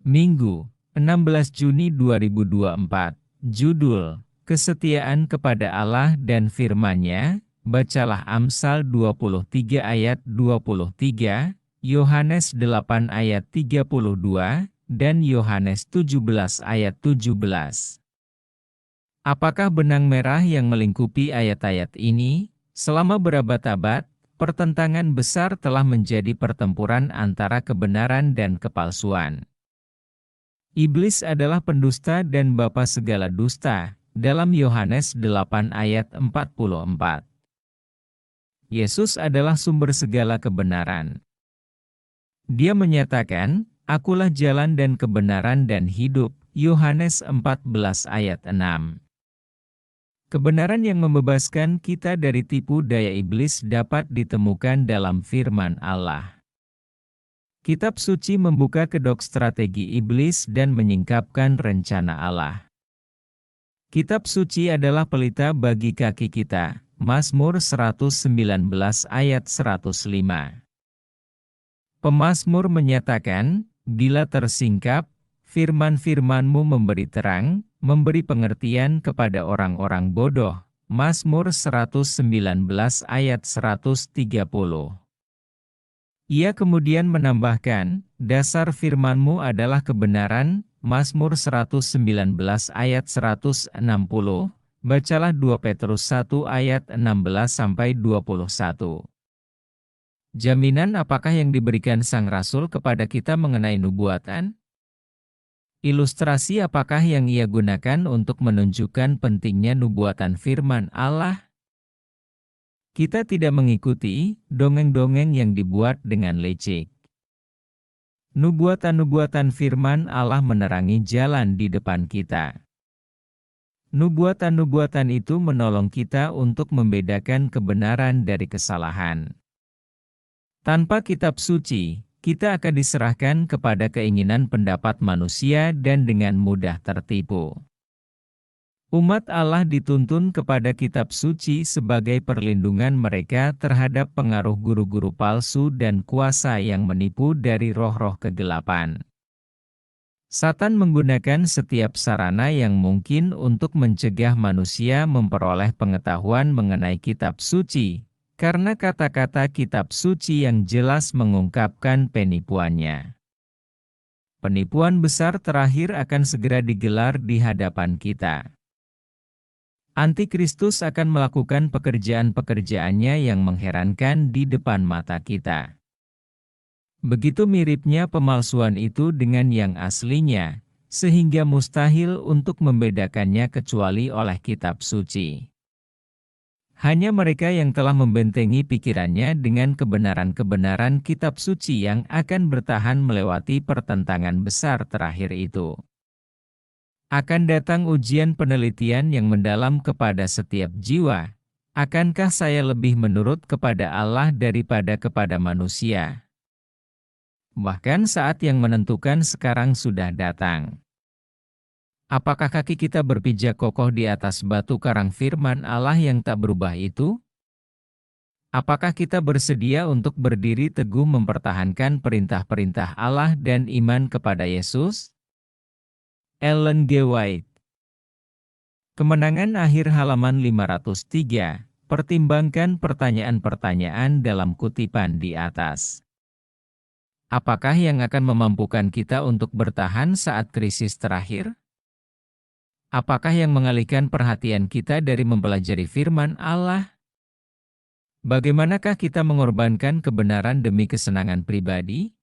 Minggu, 16 Juni 2024. Judul, Kesetiaan kepada Allah dan Firman-Nya. Bacalah Amsal 23 ayat 23, Yohanes 8 ayat 32, dan Yohanes 17 ayat 17. Apakah benang merah yang melingkupi ayat-ayat ini? Selama berabad-abad, pertentangan besar telah menjadi pertempuran antara kebenaran dan kepalsuan. Iblis adalah pendusta dan bapa segala dusta, dalam Yohanes 8 ayat 44. Yesus adalah sumber segala kebenaran. Dia menyatakan, "Akulah jalan dan kebenaran dan hidup," Yohanes 14 ayat 6. Kebenaran yang membebaskan kita dari tipu daya iblis dapat ditemukan dalam firman Allah. Kitab suci membuka kedok strategi iblis dan menyingkapkan rencana Allah. Kitab suci adalah pelita bagi kaki kita. Mazmur 119 ayat 105. Pemazmur menyatakan, "Bila tersingkap, firman-firman-Mu memberi terang, memberi pengertian kepada orang-orang bodoh." Mazmur 119 ayat 130. Ia kemudian menambahkan, "Dasar firman-Mu adalah kebenaran." Mazmur 119 ayat 160. Bacalah 2 Petrus 1 ayat 16-21. Jaminan apakah yang diberikan sang rasul kepada kita mengenai nubuatan? Ilustrasi apakah yang ia gunakan untuk menunjukkan pentingnya nubuatan firman Allah? Kita tidak mengikuti dongeng-dongeng yang dibuat dengan licik. Nubuatan-nubuatan firman Allah menerangi jalan di depan kita. Nubuatan-nubuatan itu menolong kita untuk membedakan kebenaran dari kesalahan. Tanpa kitab suci, kita akan diserahkan kepada keinginan pendapat manusia dan dengan mudah tertipu. Umat Allah dituntun kepada kitab suci sebagai perlindungan mereka terhadap pengaruh guru-guru palsu dan kuasa yang menipu dari roh-roh kegelapan. Satan menggunakan setiap sarana yang mungkin untuk mencegah manusia memperoleh pengetahuan mengenai kitab suci, karena kata-kata kitab suci yang jelas mengungkapkan penipuannya. Penipuan besar terakhir akan segera digelar di hadapan kita. Antikristus akan melakukan pekerjaan-pekerjaannya yang mengherankan di depan mata kita. Begitu miripnya pemalsuan itu dengan yang aslinya, sehingga mustahil untuk membedakannya kecuali oleh kitab suci. Hanya mereka yang telah membentengi pikirannya dengan kebenaran-kebenaran kitab suci yang akan bertahan melewati pertentangan besar terakhir itu. Akan datang ujian penelitian yang mendalam kepada setiap jiwa. Akankah saya lebih menurut kepada Allah daripada kepada manusia? Bahkan saat yang menentukan sekarang sudah datang. Apakah kaki kita berpijak kokoh di atas batu karang firman Allah yang tak berubah itu? Apakah kita bersedia untuk berdiri teguh mempertahankan perintah-perintah Allah dan iman kepada Yesus? Ellen G. White. Kemenangan akhir halaman 503. Pertimbangkan pertanyaan-pertanyaan dalam kutipan di atas. Apakah yang akan memampukan kita untuk bertahan saat krisis terakhir? Apakah yang mengalihkan perhatian kita dari mempelajari firman Allah? Bagaimanakah kita mengorbankan kebenaran demi kesenangan pribadi?